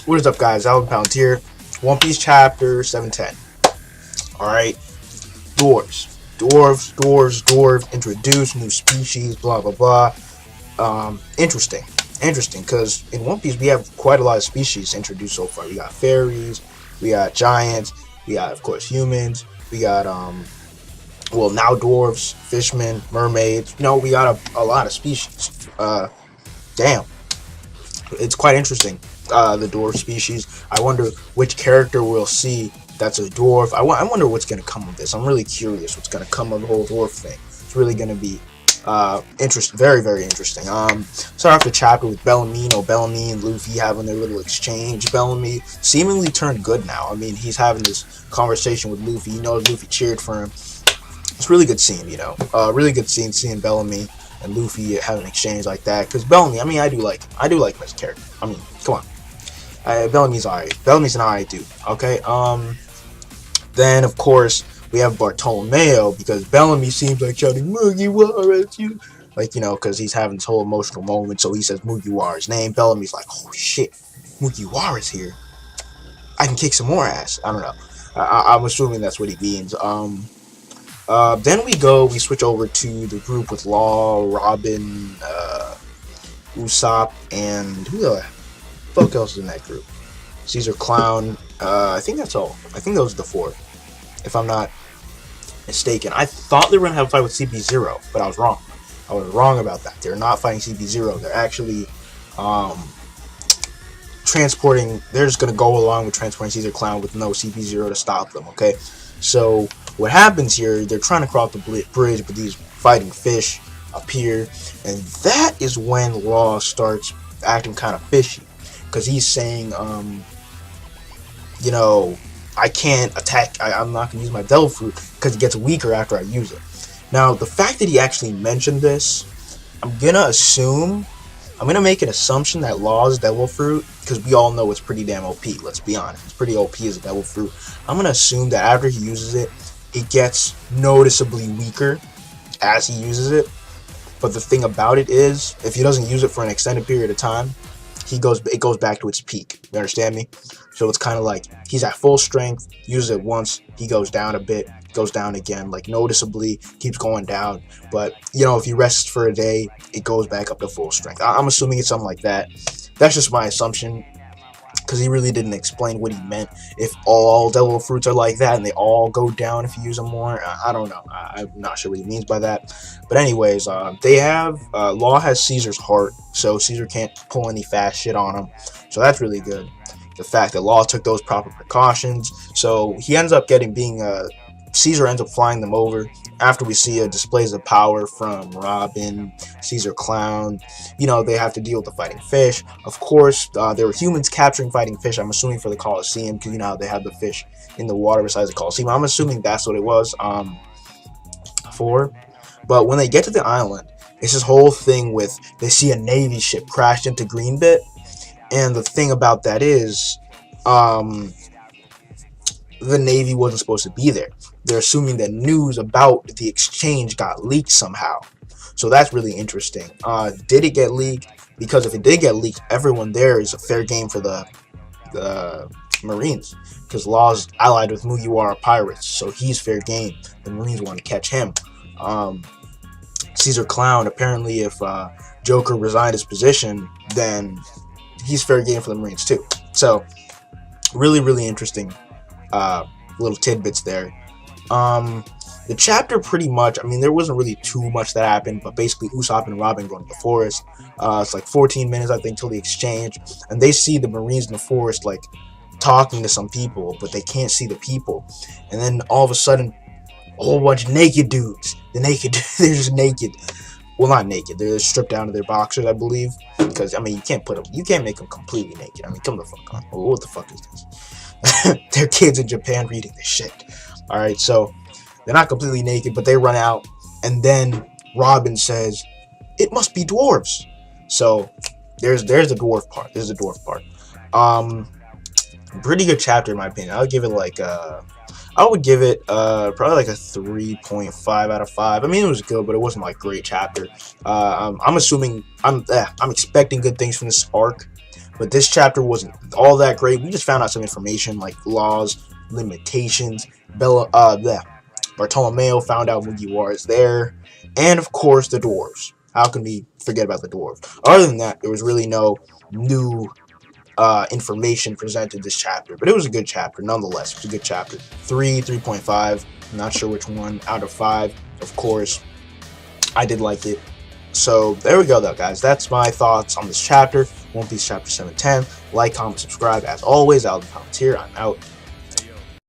What is up, guys? Alvin Palantir, One Piece chapter 710. Alright, dwarves, introduce new species, blah blah blah. Interesting, because in One Piece we have quite a lot of species introduced so far. We got fairies, we got giants, we got, of course, humans, we got well, now dwarves, fishmen, mermaids. We got a lot of species. Damn, it's quite interesting. The dwarf species. I wonder which character we'll see that's a dwarf. I wonder what's going to come of this. I'm really curious what's going to come of the whole dwarf thing. It's really going to be very, very interesting. Start off the chapter with Bellamy. Bellamy and Luffy having their little exchange. Bellamy seemingly turned good now. I mean, he's having this conversation with Luffy. Luffy cheered for him. It's a really good scene, really good scene seeing Bellamy and Luffy have an exchange like that. Because Bellamy, I mean, I do like him as a character. I mean, come on. Bellamy's alright. Bellamy's an alright dude. Okay. Then of course we have Bartolomeo, because Bellamy seems like shouting Mugiwara at you, because he's having this whole emotional moment. So he says Mugiwara's name. Bellamy's like, oh shit, Mugiwara's here. I can kick some more ass. I don't know. I'm assuming that's what he means. Then we switch over to the group with Law, Robin, Usopp, and who the fuck else is in that group? Caesar Clown. I think that's all. I think those are the four, if I'm not mistaken. I thought they were gonna have a fight with CP0, but I was wrong. I was wrong about that. They're not fighting CP0. They're actually transporting. They're just gonna go along with transporting Caesar Clown with no CP0 to stop them. Okay. So what happens here? They're trying to cross the bridge, but these fighting fish appear, and that is when Law starts acting kind of fishy. Because he's saying, I can't attack, I'm not going to use my devil fruit because it gets weaker after I use it. Now, the fact that he actually mentioned this, I'm going to make an assumption that Law's devil fruit, because we all know it's pretty damn OP, let's be honest. It's pretty OP as a devil fruit. I'm going to assume that after he uses it, it gets noticeably weaker as he uses it. But the thing about it is, if he doesn't use it for an extended period of time, it goes back to its peak. You understand me? So it's kind of like he's at full strength, uses it once, he goes down a bit, goes down again, noticeably, keeps going down. But if he rests for a day, it goes back up to full strength. I'm assuming it's something like that. That's just my assumption, because he really didn't explain what he meant. If all devil fruits are like that and they all go down if you use them more, I don't know. I'm not sure what he means by that. But anyways, they have Law has Caesar's heart, so Caesar can't pull any fast shit on him. So that's really good. The fact that Law took those proper precautions, so he ends up Caesar ends up flying them over after we see displays of power from Robin, Caesar Clown. They have to deal with the fighting fish. Of course, there were humans capturing fighting fish, I'm assuming for the Colosseum, because how they have the fish in the water besides the Colosseum. I'm assuming that's what it was for. But when they get to the island, it's this whole thing with, they see a Navy ship crash into Greenbit, and the thing about that is, the Navy wasn't supposed to be there. They're assuming that news about the exchange got leaked somehow. So that's really interesting. Did it get leaked? Because if it did get leaked, everyone there is a fair game for the Marines. Because Law's allied with Mugiwara pirates, so he's fair game. The Marines want to catch him. Caesar Clown, apparently if Joker resigned his position, then he's fair game for the Marines too. So really, really interesting little tidbits there. The chapter pretty much, there wasn't really too much that happened, but basically Usopp and Robin go into the forest. It's like 14 minutes, I think, till the exchange, and they see the Marines in the forest talking to some people, but they can't see the people. And then all of a sudden, a whole bunch of naked dudes. They're just naked. Well, not naked. They're stripped down to their boxers, I believe. Because you can't make them completely naked. Come the fuck on. What the fuck is this? They're kids in Japan reading this shit. All right, so they're not completely naked, but they run out, and then Robin says, "It must be dwarves." So there's the dwarf part. Pretty good chapter in my opinion. I would give it probably like a 3.5 out of 5. It was good, but it wasn't great chapter. I'm expecting good things from this arc, But this chapter wasn't all that great. We just found out some information like laws, limitations. Bartolomeo found out Mugiwara is there, and of course the dwarves. How can we forget about the dwarves? Other than that, there was really no new information presented this chapter, but it was a good chapter nonetheless. It was a good chapter. 3.5. I'm not sure which one out of 5. Of course, I did like it. So there we go, though, guys. That's my thoughts on this chapter. One Piece chapter 710. Like, comment, subscribe. As always, I'll be here. I'm out.